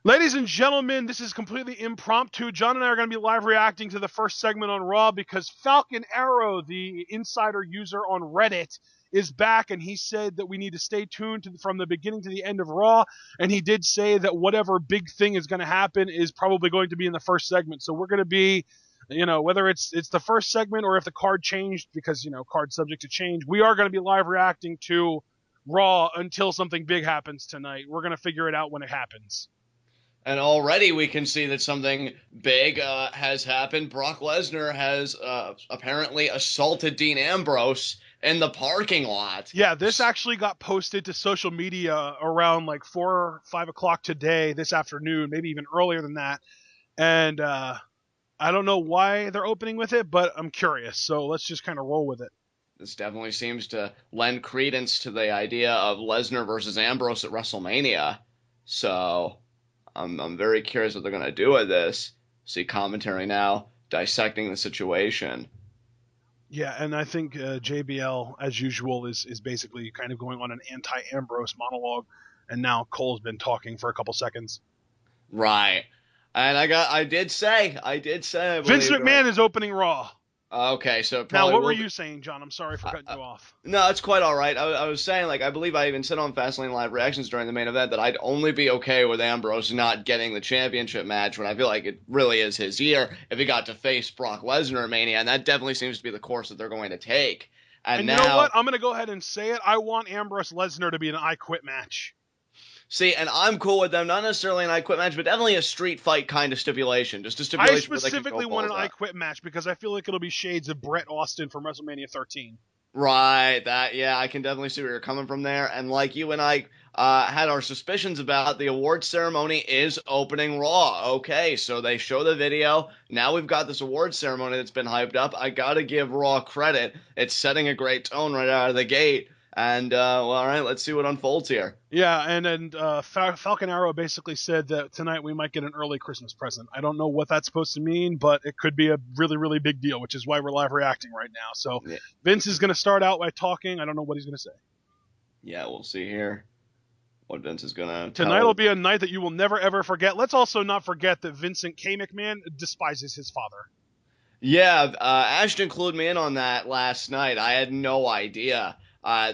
Ladies and gentlemen, this is completely impromptu. John and I are going to be live reacting to the first segment on Raw because Falcon Arrow, the insider user on Reddit, is back, and he said that we need to stay tuned from the beginning to the end of Raw, and he did say that whatever big thing is going to happen is probably going to be in the first segment. So we're going to be, whether it's the first segment or if the card changed, because, card's subject to change, we are going to be live reacting to Raw until something big happens tonight. We're going to figure it out when it happens. And already we can see that something big has happened. Brock Lesnar has apparently assaulted Dean Ambrose in the parking lot. Yeah, this actually got posted to social media around like 4 or 5 o'clock today, this afternoon, maybe even earlier than that. And I don't know why they're opening with it, but I'm curious. So let's just kind of roll with it. This definitely seems to lend credence to the idea of Lesnar versus Ambrose at WrestleMania. So I'm very curious what they're going to do with this. See commentary now dissecting the situation. Yeah, and I think JBL, as usual, is basically kind of going on an anti-Ambrose monologue, and now Cole's been talking for a couple seconds. Right. And I did say, I Vince McMahon is opening Raw. Okay, so now what were you saying, John? I'm sorry for cutting you off. No, it's quite all right. I was saying, I believe I even said on Fastlane Live Reactions during the main event that I'd only be okay with Ambrose not getting the championship match when I feel like it really is his year if he got to face Brock Lesnar at Mania, and that definitely seems to be the course that they're going to take. And now, you know what? I'm going to go ahead and say it. I want Ambrose Lesnar to be an I Quit match. See, and I'm cool with them, not necessarily an I Quit match, but definitely a street fight kind of stipulation. Just a stipulation. I specifically want an I Quit match because I feel like it'll be shades of Bret Austin from WrestleMania 13. Right, I can definitely see where you're coming from there. And like you and I had our suspicions about, the awards ceremony is opening Raw. Okay, so they show the video. Now we've got this awards ceremony that's been hyped up. I gotta give Raw credit. It's setting a great tone right out of the gate. And, well, all right, let's see what unfolds here. Yeah, and Falcon Arrow basically said that tonight we might get an early Christmas present. I don't know what that's supposed to mean, but it could be a really, really big deal, which is why we're live reacting right now. So yeah. Vince is going to start out by talking. I don't know what he's going to say. Yeah, we'll see here what Vince is going to Tonight will be a night that you will never, ever forget. Let's also not forget that Vincent K. McMahon despises his father. Yeah, Ashton clued me in on that last night. I had no idea.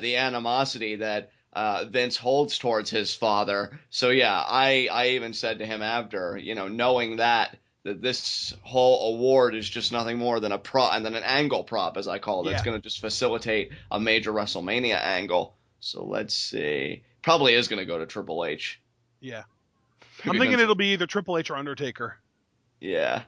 The animosity that Vince holds towards his father. So yeah, I even said to him after, knowing that this whole award is just nothing more than a prop, and then an angle prop, as I call it. Yeah. It's going to just facilitate a major WrestleMania angle. So let's see. Probably is going to go to Triple H. Yeah. I'm thinking it'll be either Triple H or Undertaker. Yeah.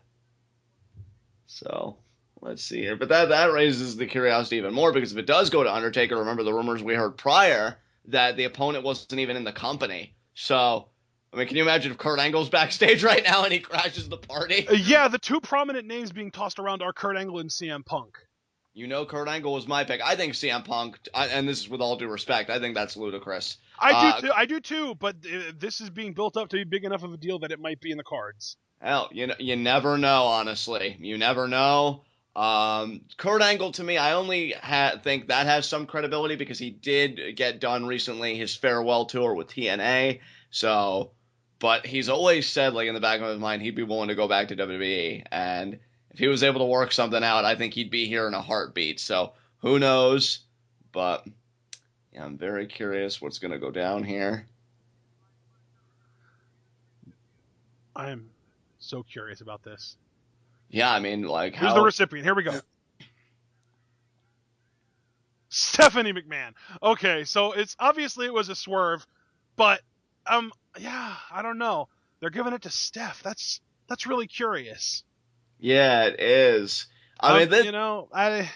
So let's see here. But that raises the curiosity even more, because if it does go to Undertaker, remember the rumors we heard prior that the opponent wasn't even in the company. So, I mean, can you imagine if Kurt Angle's backstage right now and he crashes the party? Yeah, the two prominent names being tossed around are Kurt Angle and CM Punk. Kurt Angle was my pick. I think CM Punk, and this is with all due respect, I think that's ludicrous. I do too, but this is being built up to be big enough of a deal that it might be in the cards. Hell, you never know, honestly. You never know. Kurt Angle, to me, I only think that has some credibility because he did get done recently his farewell tour with TNA. So, but he's always said, in the back of his mind, he'd be willing to go back to WWE. And if he was able to work something out, I think he'd be here in a heartbeat. So, who knows? But yeah, I'm very curious what's going to go down here. I'm so curious about this. Yeah, I mean, who's the recipient? Here we go. Stephanie McMahon. Okay, so it's obviously it was a swerve, but yeah, I don't know. They're giving it to Steph. That's really curious. Yeah, it is. I mean,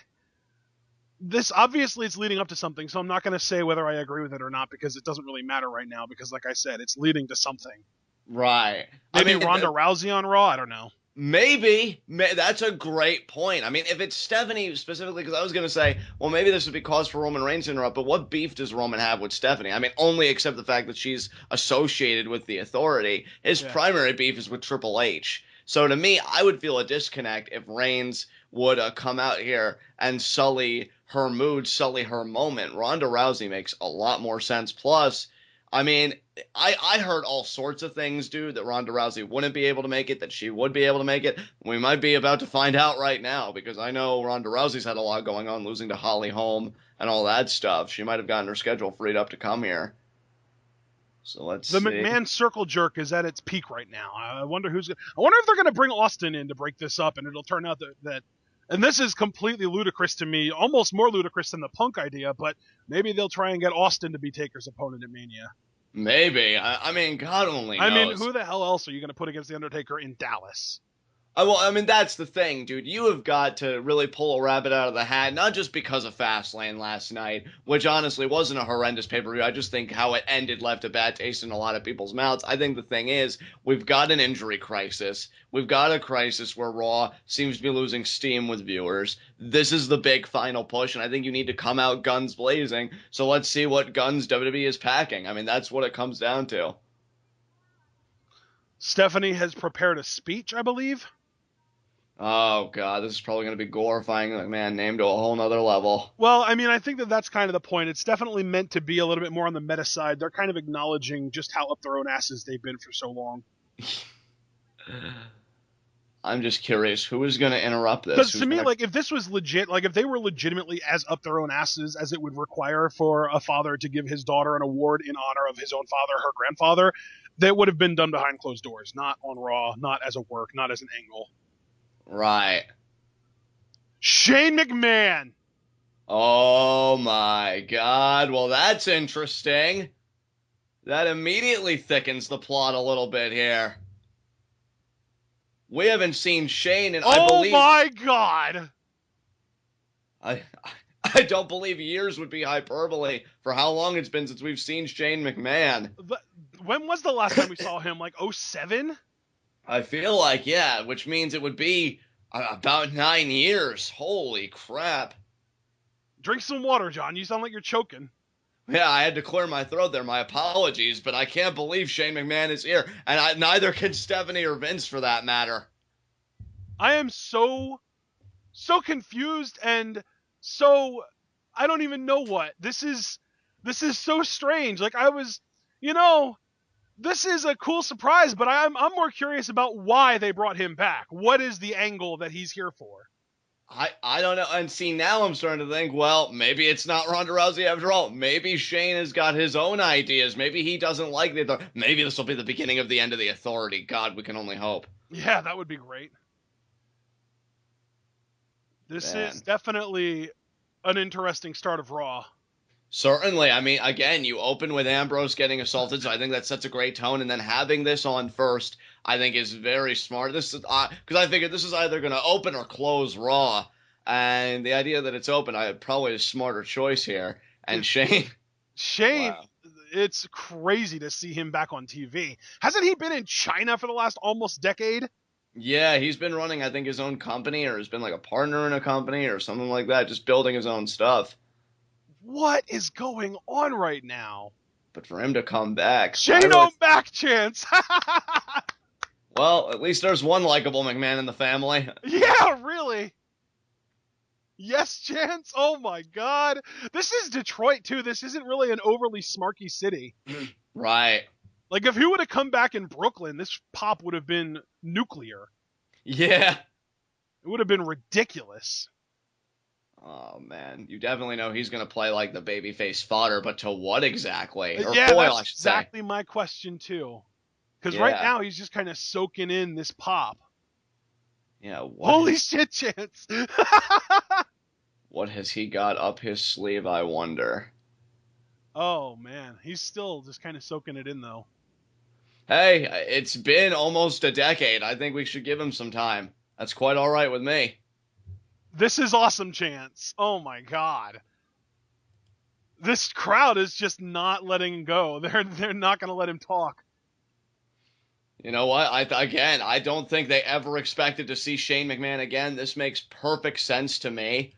this obviously it's leading up to something, so I'm not going to say whether I agree with it or not because it doesn't really matter right now because, like I said, it's leading to something. Right. Maybe Ronda Rousey on Raw. I don't know. Maybe. That's a great point. I mean, if it's Stephanie specifically, because I was going to say, well, maybe this would be cause for Roman Reigns to interrupt, but what beef does Roman have with Stephanie? I mean, only except the fact that she's associated with the Authority. His primary beef is with Triple H. So to me, I would feel a disconnect if Reigns would come out here and sully her mood, sully her moment. Ronda Rousey makes a lot more sense. Plus, I mean, I heard all sorts of things, dude, that Ronda Rousey wouldn't be able to make it, that she would be able to make it. We might be about to find out right now, because I know Ronda Rousey's had a lot going on, losing to Holly Holm and all that stuff. She might have gotten her schedule freed up to come here. So let's The see. McMahon circle jerk is at its peak right now. I wonder I wonder if they're going to bring Austin in to break this up, and it'll turn out that. And this is completely ludicrous to me, almost more ludicrous than the Punk idea. But maybe they'll try and get Austin to be Taker's opponent at Mania. Maybe. I mean, God only knows. I mean, who the hell else are you going to put against the Undertaker in Dallas? Well, I mean, that's the thing, dude. You have got to really pull a rabbit out of the hat, not just because of Fastlane last night, which honestly wasn't a horrendous pay-per-view. I just think how it ended left a bad taste in a lot of people's mouths. I think the thing is, we've got an injury crisis. We've got a crisis where Raw seems to be losing steam with viewers. This is the big final push, and I think you need to come out guns blazing. So let's see what guns WWE is packing. I mean, that's what it comes down to. Stephanie has prepared a speech, I believe. Oh, God, this is probably going to be glorifying McMahon name to a whole nother level. Well, I mean, I think that's kind of the point. It's definitely meant to be a little bit more on the meta side. They're kind of acknowledging just how up their own asses they've been for so long. I'm just curious, who is going to interrupt this? Because to me, like, if this was legit, like, if they were legitimately as up their own asses as it would require for a father to give his daughter an award in honor of his own father, her grandfather, that would have been done behind closed doors, not on Raw, not as a work, not as an angle. Right. Shane McMahon. Oh my God. Well, that's interesting. That immediately thickens the plot a little bit here. We haven't seen Shane in, I believe... Oh my God. I don't believe years would be hyperbole for how long it's been since we've seen Shane McMahon. When was the last time we saw him? Like 2007? I feel like, yeah, which means it would be about 9 years. Holy crap. Drink some water, John. You sound like you're choking. Yeah, I had to clear my throat there. My apologies, but I can't believe Shane McMahon is here. And neither can Stephanie or Vince, for that matter. I am so confused and so... I don't even know what. This is so strange. Like, I was... this is a cool surprise, but I'm more curious about why they brought him back. What is the angle that he's here for? I don't know. And see, now I'm starting to think, well, maybe it's not Ronda Rousey after all. Maybe Shane has got his own ideas. Maybe he doesn't like the Authority. Maybe this will be the beginning of the end of the Authority. God, we can only hope. Yeah, that would be great. This is definitely an interesting start of Raw. Certainly. I mean, again, you open with Ambrose getting assaulted, so I think that sets a great tone. And then having this on first, I think, is very smart. This is because I figured this is either going to open or close Raw, and the idea that it's open, I probably a smarter choice here. And Shane, wow. It's crazy to see him back on TV. Hasn't he been in China for the last almost decade? Yeah, he's been running, I think, his own company, or has been like a partner in a company or something like that, just building his own stuff. What is going on right now? But for him to come back... Shane back chance! Well, at least there's one likable McMahon in the family. Yeah, really. Yes, chance? Oh my God. This is Detroit, too. This isn't really an overly smarky city. Right. Like, if he would have come back in Brooklyn, this pop would have been nuclear. Yeah. It would have been ridiculous. Oh, man. You definitely know he's going to play like the babyface fodder, but to what exactly? Or yeah, foil, that's I should exactly say. my question, too. Because right now, he's just kind of soaking in this pop. Yeah. Holy shit, Chance! What has he got up his sleeve, I wonder? Oh, man. He's still just kind of soaking it in, though. Hey, it's been almost a decade. I think we should give him some time. That's quite all right with me. This is awesome, Chance. Oh my God. This crowd is just not letting him go. They're not going to let him talk. You know what? I don't think they ever expected to see Shane McMahon again. This makes perfect sense to me.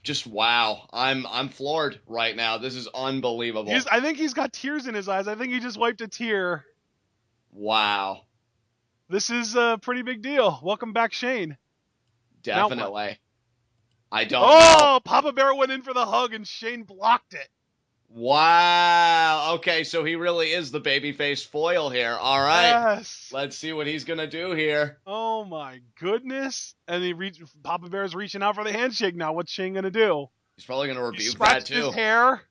Just wow. I'm floored right now. This is unbelievable. I think he's got tears in his eyes. I think he just wiped a tear. Wow. This is a pretty big deal. Welcome back, Shane. Definitely. I don't know. Oh, Papa Bear went in for the hug and Shane blocked it. Wow. Okay, so he really is the babyface foil here. All right. Yes. Let's see what he's going to do here. Oh my goodness. And Papa Bear's reaching out for the handshake now. What's Shane gonna do? He's probably going to He rebuke that scratched his too. hair.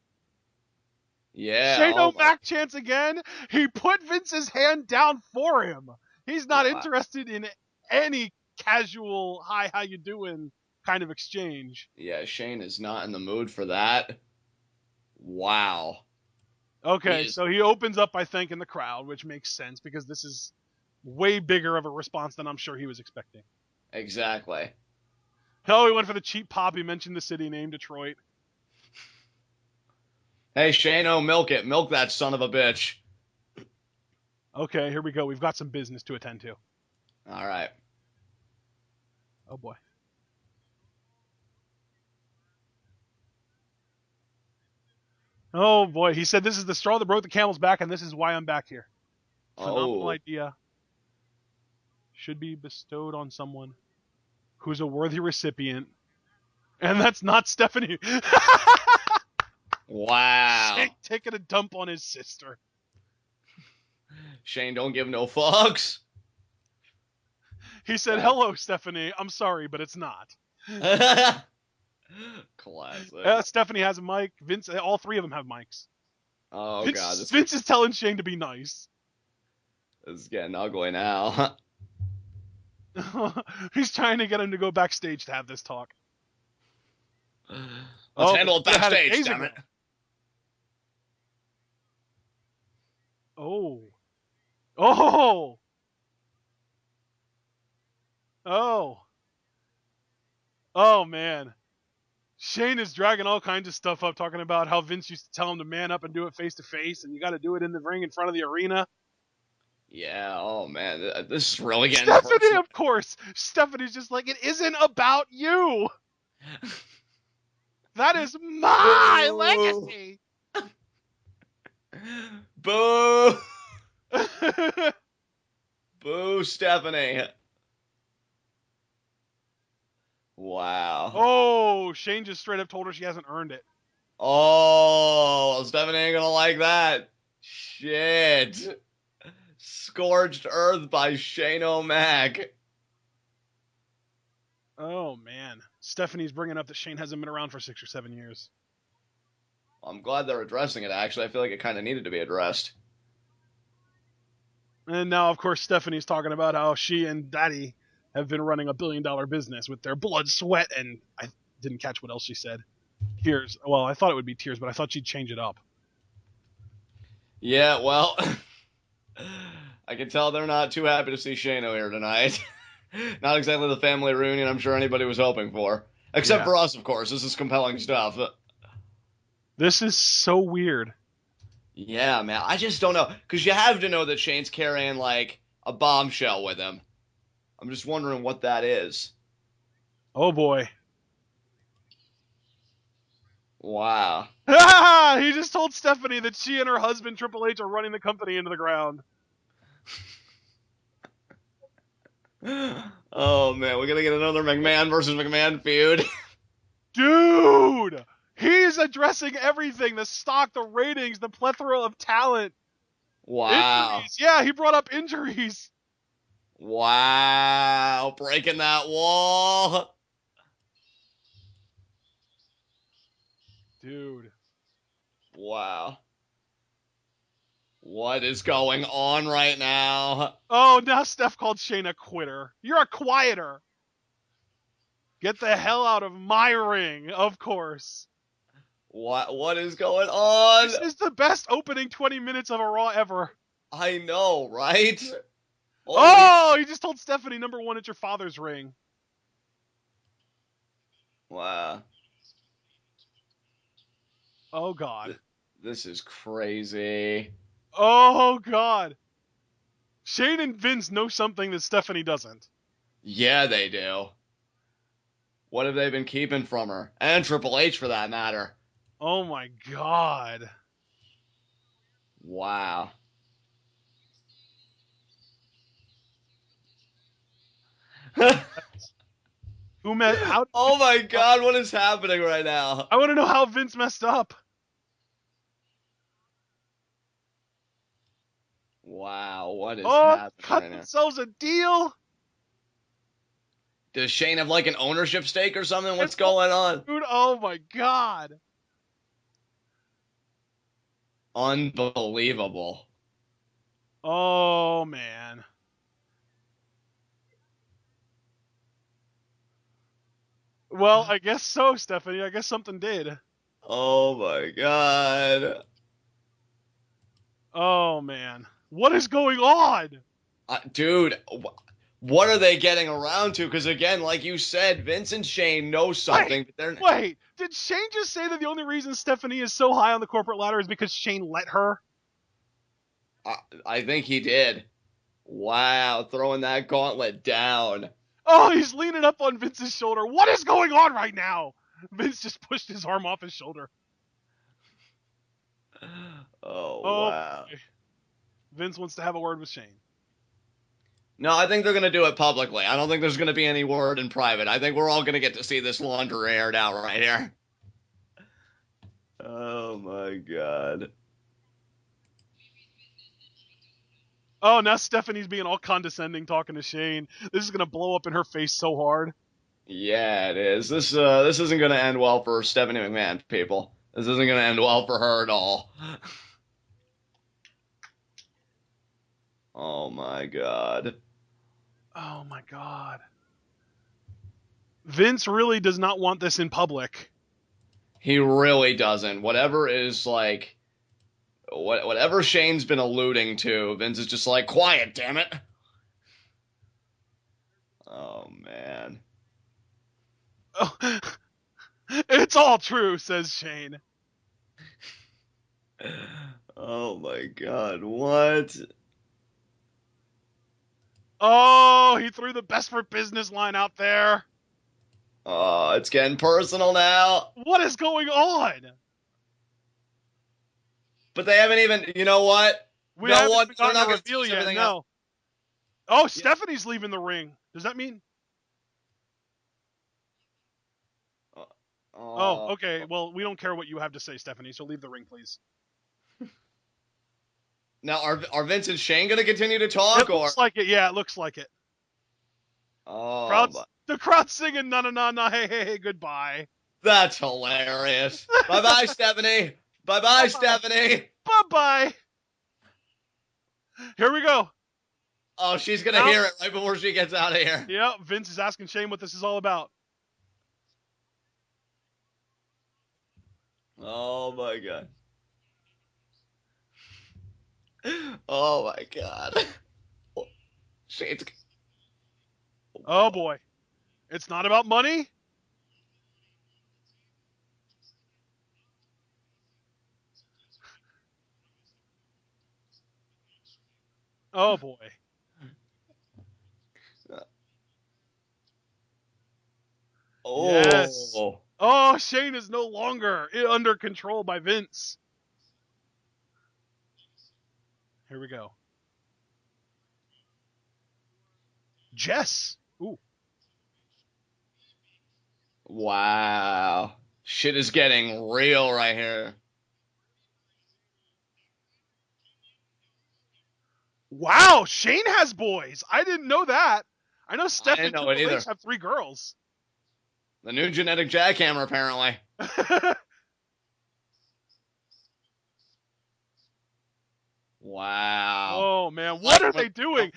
Yeah. Shane Oh, O'Mac chance again. He put Vince's hand down for him. He's not wow. interested in any casual "hi, how you doing" kind of exchange. Yeah, Shane is not in the mood for that. Wow. He Okay, is so he opens up by thanking the crowd, which makes sense because this is way bigger of a response than I'm sure he was expecting. exactly. Oh, he went for the cheap pop. He mentioned the city name, Detroit. Hey, Shane, oh, milk it. Milk that son of a bitch. Okay, here we go. We've got some business to attend to. All right. Oh boy. Oh boy. He said this is the straw that broke the camel's back, and this is why I'm back here. Phenomenal Oh. idea. Should be bestowed on someone who's a worthy recipient. And that's not Stephanie. Wow. Shane taking a dump on his sister. Shane don't give no fucks. He said, "Hello, Stephanie. I'm sorry, but it's not." Classic. Stephanie has a mic. Vince, all three of them have mics. Oh, Vince, God. This Vince is telling Shane to be nice. is getting ugly now. He's trying to get him to go backstage to have this talk. Let's handle it backstage, days damn ago. it. Oh. Oh. Oh. Oh, man. Shane is dragging all kinds of stuff up, talking about how Vince used to tell him to man up and do it face to face, and you got to do it in the ring in front of the arena. Yeah, oh, man. This is really getting Stephanie, personal. of course. Stephanie's just like, it isn't about you. That is my legacy. Boo! Boo, Stephanie. Wow. Oh, Shane just straight up told her she hasn't earned it. Oh, Stephanie ain't gonna like that. Shit. Scorched Earth by Shane O'Mac. Oh, man. Stephanie's bringing up that Shane hasn't been around for 6 or 7 years. I'm glad they're addressing it, actually. I feel like it kind of needed to be addressed. And now, of course, Stephanie's talking about how she and Daddy have been running $1 billion business with their blood, sweat, and I didn't catch what else she said. Tears. Well, I thought it would be tears, but I thought she'd change it up. Yeah, well, I can tell they're not too happy to see Shano here tonight. Not exactly the family reunion I'm sure anybody was hoping for. Except for us, of course. This is compelling stuff. This is so weird. Yeah, man. I just don't know. Because you have to know that Shane's carrying, like, a bombshell with him. I'm just wondering what that is. Oh, boy. Wow. He just told Stephanie that she and her husband, Triple H, are running the company into the ground. Oh, man. We're going to get another McMahon versus McMahon feud. Dude! He's addressing everything. The stock, the ratings, the plethora of talent. Wow. Injuries. Yeah, he brought up injuries. Wow. Breaking that wall. Dude. Wow. What is going on right now? Oh, now Steph called Shane a quitter. You're a quieter. Get the hell out of my ring, of course. What is going on? This is the best opening 20 minutes of a Raw ever. I know, right? Oh, he just told Stephanie, number one, it's your father's ring. Wow. Oh, God. This is crazy. Oh, God. Shane and Vince know something that Stephanie doesn't. Yeah, they do. What have they been keeping from her? And Triple H, for that matter. Oh, my God. Wow. Who met? How? Oh my God, what is happening right now? I want to know how Vince messed up. Wow, what is Oh, happening cut right now? themselves a deal. Does Shane have like an ownership stake or something? What's It's going on? dude, oh my god. Unbelievable. Oh man. Well, I guess so, Stephanie. I guess something did. Oh my god. Oh man. What is going on? Dude, what are they getting around to? Because again, like you said, Vince and Shane know Wait, something, but they're. wait. Did Shane just say that the only reason Stephanie is so high on the corporate ladder is because Shane let her? I think he did. Wow, throwing that gauntlet down. Oh, he's leaning up on Vince's shoulder. What is going on right now? Vince just pushed his arm off his shoulder. Oh, Oh, wow. boy. Vince wants to have a word with Shane. No, I think they're going to do it publicly. I don't think there's going to be any word in private. I think we're all going to get to see this laundry aired out right here. Oh, my God. Oh, now Stephanie's being all condescending talking to Shane. This is going to blow up in her face so hard. Yeah, it is. This isn't going to end well for Stephanie McMahon, people. This isn't going to end well for her at all. Oh, my God. Oh, my God. Vince really does not want this in public. He really doesn't. Whatever is like, whatever Shane's been alluding to, Vince is just like, quiet, damn it. Oh man. Oh, it's all true, says Shane. Oh my God, what? Oh, he threw the best for business line out there. Oh, it's getting personal now. What is going on? But they haven't even, you know what? We No haven't one, even they're gotten not a going to reveal tease yet, everything up. no. Oh, Yeah. Stephanie's leaving the ring. Does that mean? Oh, okay. Well, we don't care what you have to say, Stephanie, so leave the ring, please. Now, are Vince and Shane going to continue to talk, It or? looks like it. Yeah, it looks like it. Oh, The crowd's singing na na na na hey hey hey goodbye. that's hilarious. Bye-bye, Stephanie. Bye-bye, Stephanie. Bye-bye. Here we go. Oh, she's going to hear it right before she gets out of here. Yeah, Vince is asking Shane what this is all about. Oh, my God. Oh, my God. Shane's... Oh, boy. It's not about money? Oh, boy. Oh. Yes. Oh, Shane is no longer under control by Vince. Here we go. Jess. Ooh. Wow. Shit is getting real right here. Wow, Shane has boys. I didn't know that. I know Steph and know it Triple either. H have 3 girls. The new genetic jackhammer, apparently. Wow. Oh, man. What are they doing?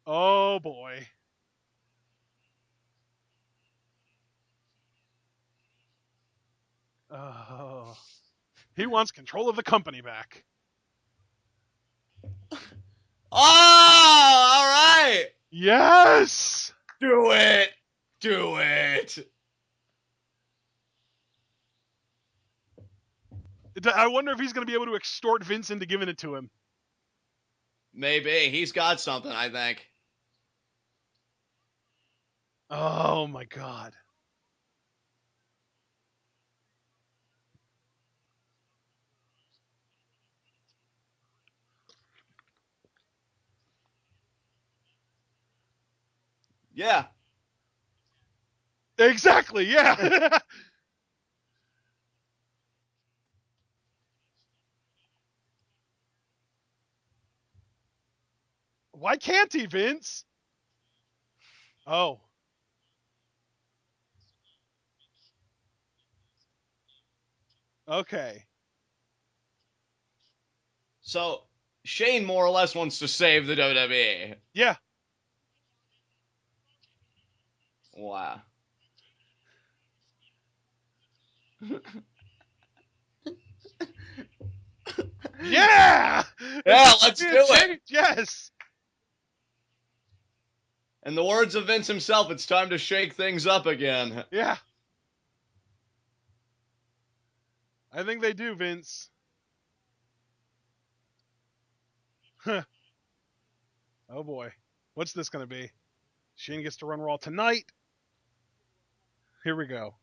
Oh, boy. Oh. He wants control of the company back. Oh, all right. Yes! Do it. Do it. I wonder if he's going to be able to extort Vince into giving it to him. Maybe. He's got something, I think. Oh, my God. Yeah. Exactly, yeah. Why can't he, Vince? Oh. Okay. So Shane more or less wants to save the WWE. Yeah. Wow. Yeah! Yeah, let's do it. Yes. In the words of Vince himself, it's time to shake things up again. Yeah. I think they do, Vince. Oh boy. What's this going to be? Shane gets to run Raw tonight. Here we go.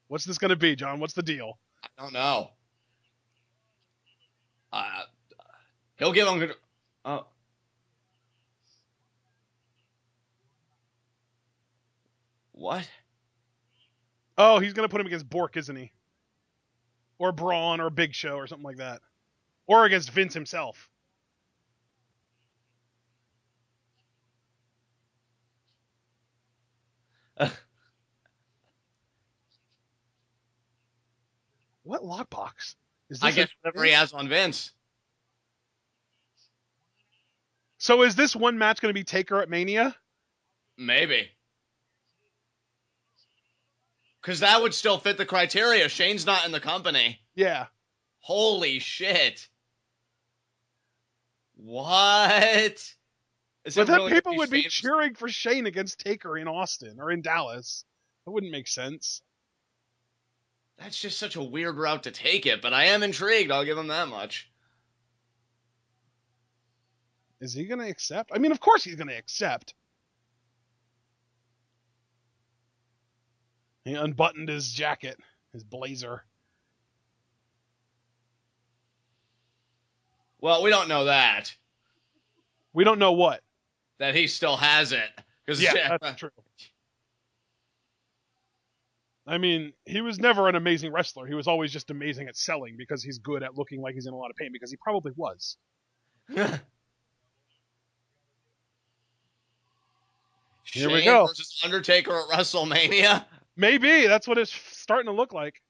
What's this going to be, John? What's the deal? I don't know. He'll give him. What? Oh, he's going to put him against Bork, isn't he? Or Braun or Big Show or something like that. Or against Vince himself. What lockbox? Is this I guess whatever he has on Vince. So is this one match going to be Taker at Mania? Maybe. Because that would still fit the criteria. Shane's not in the company. Yeah. Holy shit. What? But then really people would be cheering for Shane against Taker in Austin or in Dallas. That wouldn't make sense. That's just such a weird route to take it, but I am intrigued. I'll give him that much. Is he going to accept? I mean, of course he's going to accept. He unbuttoned his jacket, his blazer. Well, we don't know that. We don't know what? That he still has it. Yeah, that's true. I mean, he was never an amazing wrestler. He was always just amazing at selling because he's good at looking like he's in a lot of pain, because he probably was. Here we go. Versus Undertaker at WrestleMania. Maybe. That's what it's starting to look like.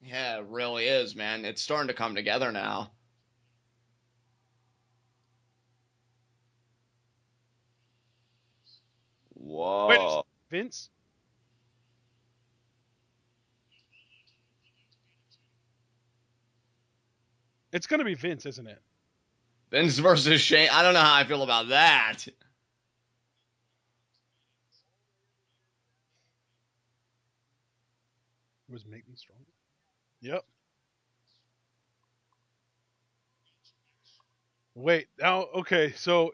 Yeah, it really is, man. It's starting to come together now. Whoa. Wait, Vince? It's going to be Vince, isn't it? Vince versus Shane. I don't know how I feel about that. Was make me stronger? Yep. Wait, now, okay, so...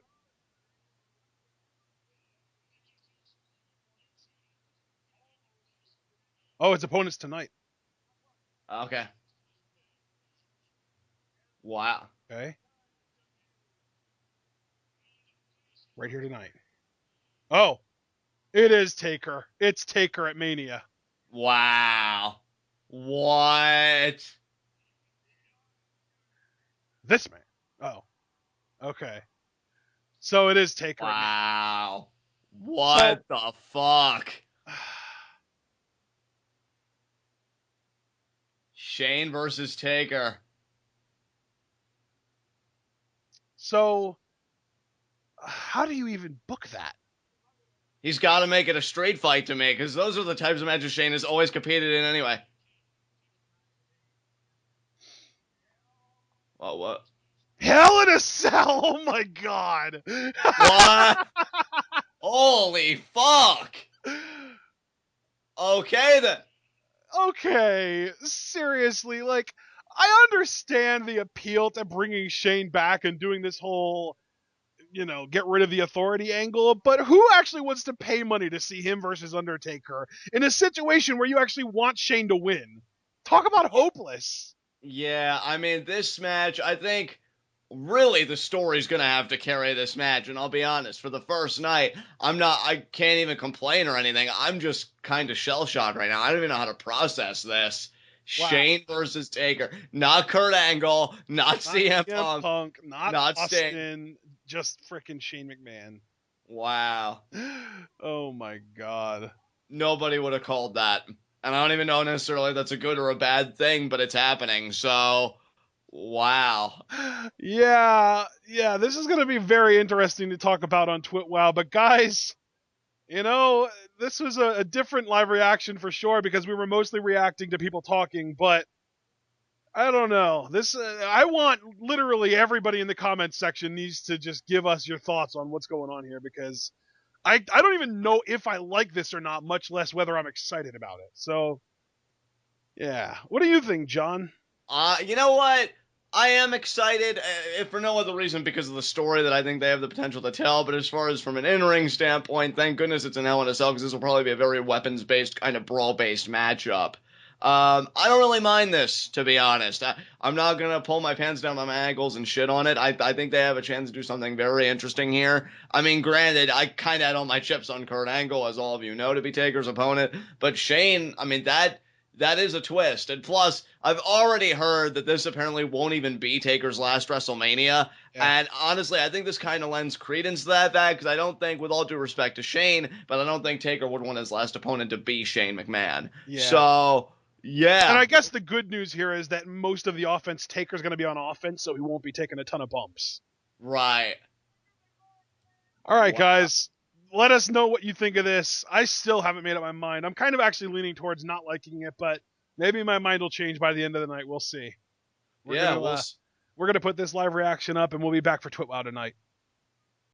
Oh, its opponent's tonight. Okay. Wow. Okay. Right here tonight. Oh, it is Taker. It's Taker at Mania. Wow. What? This man. Oh. Okay. So it is Taker. Wow. What the fuck? Shane versus Taker. So, how do you even book that? He's got to make it a straight fight to me, because those are the types of matches Shane has always competed in anyway. Oh, what? Hell in a Cell! Oh my god! What? Holy fuck! Okay, then. Okay, seriously, like, I understand the appeal to bringing Shane back and doing this whole, get rid of the authority angle, but who actually wants to pay money to see him versus Undertaker in a situation where you actually want Shane to win? Talk about hopeless. Yeah, I mean, this match, I think, really the story's going to have to carry this match, and I'll be honest, for the first night, I can't even complain or anything. I'm just kind of shell-shocked right now. I don't even know how to process this. Wow. Shane versus Taker. Not Kurt Angle, not CM Punk, not Austin, Sting. just frickin' Shane McMahon. Wow. Oh my god. Nobody would have called that. And I don't even know necessarily that's a good or a bad thing, but it's happening. So, wow. Yeah, this is going to be very interesting to talk about on TwitWow. But guys, this was a different live reaction for sure because we were mostly reacting to people talking, but I don't know. I want literally everybody in the comments section needs to just give us your thoughts on what's going on here because I don't even know if I like this or not, much less whether I'm excited about it. So, yeah. What do you think, John? You know what? I am excited, if for no other reason because of the story that I think they have the potential to tell. But as far as from an in-ring standpoint, thank goodness it's an Hell in a Cell because this will probably be a very weapons-based, kind of brawl-based matchup. I don't really mind this, to be honest. I'm not going to pull my pants down by my ankles and shit on it. I think they have a chance to do something very interesting here. I mean, granted, I kind of had all my chips on Kurt Angle, as all of you know, to be Taker's opponent. But Shane, I mean, that is a twist. And plus, I've already heard that this apparently won't even be Taker's last WrestleMania. Yeah. And honestly, I think this kind of lends credence to that fact because I don't think, with all due respect to Shane, but I don't think Taker would want his last opponent to be Shane McMahon. Yeah. So, yeah. And I guess the good news here is that most of the offense, Taker's going to be on offense, so he won't be taking a ton of bumps. Right. All right, guys. Let us know what you think of this. I still haven't made up my mind. I'm kind of actually leaning towards not liking it, but maybe my mind will change by the end of the night. We'll see. We're going to put this live reaction up, and we'll be back for TwitWow tonight.